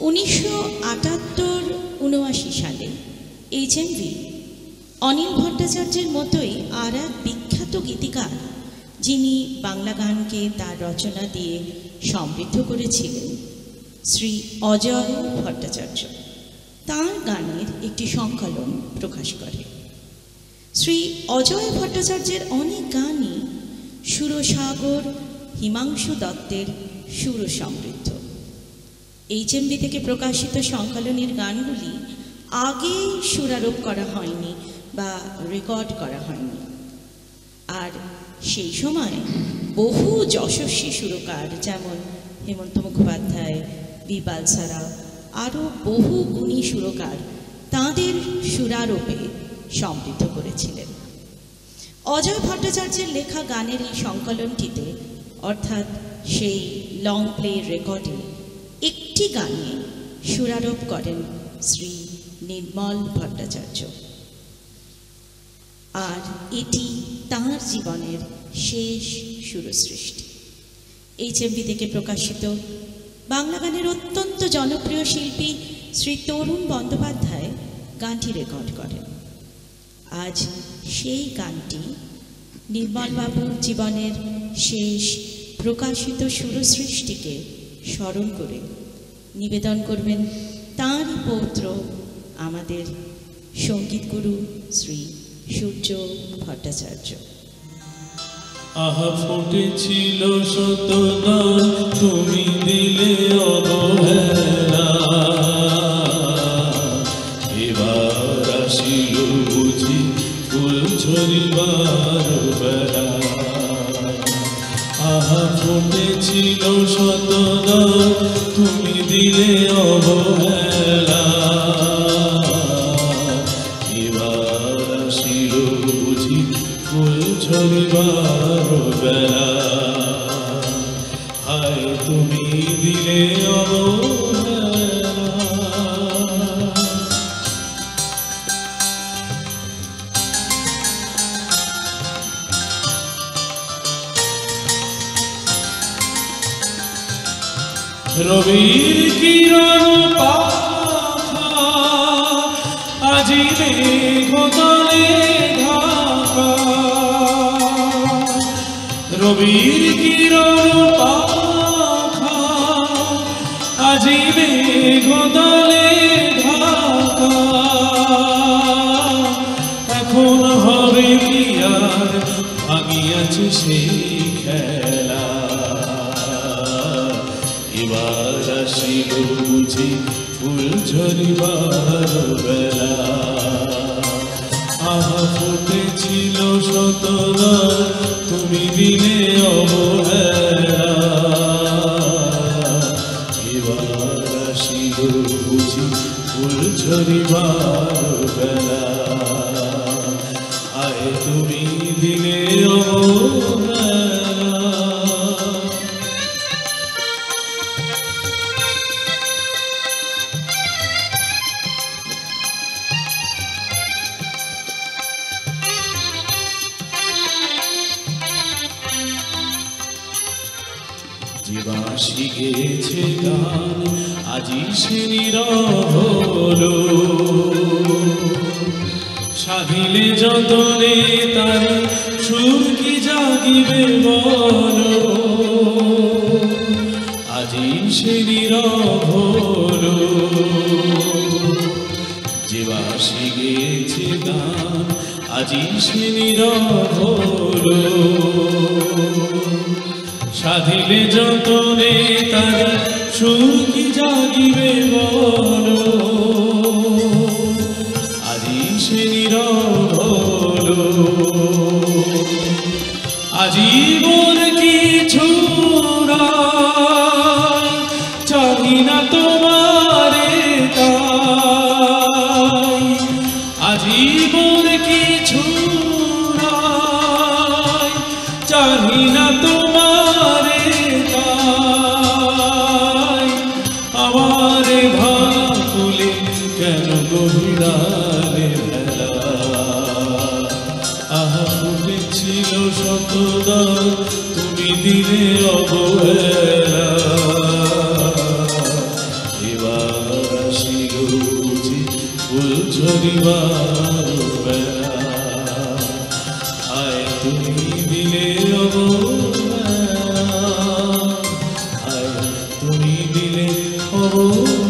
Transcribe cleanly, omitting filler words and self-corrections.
1978-79 সালে এইচএমভি অনিল ভট্টাচার্যের মতোই আর এক বিখ্যাত গীতিকার, যিনি বাংলা গানকে তার রচনা দিয়ে সমৃদ্ধ করেছিলেন, শ্রী অজয় ভট্টাচার্য, তাঁর গানের একটি সংকলন প্রকাশ করে। শ্রী অজয় ভট্টাচার্যের অনেক গানই সুরসাগর হিমাংশু দত্তের সুর সমৃদ্ধ। এইচএমভি থেকে প্রকাশিত সংকলনের গানগুলি আগে সুরারোপ করা হয়নি বা রেকর্ড করা হয়নি, আর সেই সময় বহু যশস্বী সুরকার যেমন হেমন্ত মুখোপাধ্যায়, বিপাল সারা, আরও বহু গুণী সুরকার তাঁদের সুরারোপে সমৃদ্ধ করেছিলেন। অজয় ভট্টাচার্যের লেখা গানের এই সংকলনটিতে, অর্থাৎ সেই লং প্লে রেকর্ডে, একটি গানে সুরারোপ করেন শ্রী নির্মল ভট্টাচার্য, আর এটি তাঁর জীবনের শেষ সুরসৃষ্টি। এইচএমভি থেকে প্রকাশিত বাংলা গানের অত্যন্ত জনপ্রিয় শিল্পী শ্রী তরুণ বন্দ্যোপাধ্যায় গানটি রেকর্ড করেন। আজ সেই গানটি নির্মলবাবুর জীবনের শেষ প্রকাশিত সুরসৃষ্টিকে স্মরণ করে নিবেদন করবেন তাঁর পৌত্র, আমাদের সঙ্গীত গুরু শ্রী সূর্য ভট্টাচার্য। আহা ফুটেছিল শতনা, তুমি দিলে অবহেলা, এবার আসিল বুঝি ফুল ঝরিবার বেলা। আহা ফুটেছিল শতনা, তুমি দিলে অবহেলা, এবার আসিল বুঝি ফুল ঝরিবার বেলা। হায় তুমি দিলে অবহেলা। রবির কিরণ পাখা আজি মেঘতলে ঢাকা, রবির কিরণ পাখা আজি মেঘতলে ঢাকা। এখন হবে কি আর ভাঙিয়াছে সেই খেলা, এবার আসিল বুঝি ফুল ঝরিবার বেলা। আহা ফুটেছিল শতনা, তুমি দিলে অবহেলা, এবার আসিল বুঝি ফুল ঝরিবার বেলা। আয় তুমি দিলে অবহেলা। বাঁশি গেছে গান আজি সে নীরব হলো, সাধিলে যতনে তার সুর কি জাগিবে বলো। আজি সে নীরব হলো, যে বাঁশি গেছে গান আজি সে নীরব হলো, সাধিলে যতনে তার সুর কি জাগিবে বলো। আজি সে নীরব হলো, আজীবন কিছু চাহি না তোমারে তাই, আজীবন কিছু চাহি না তোমারে তাই। আমারে ভাঙা ফুলে কেন গভীরালে ভেলা, আহা ফুটেছিল শতনা, তুমি দিলে অবহেলা, এবার ধরিবার বেলা আয় তুমি দিলে অবহেলা আয় তুমি দিলে অবহেলা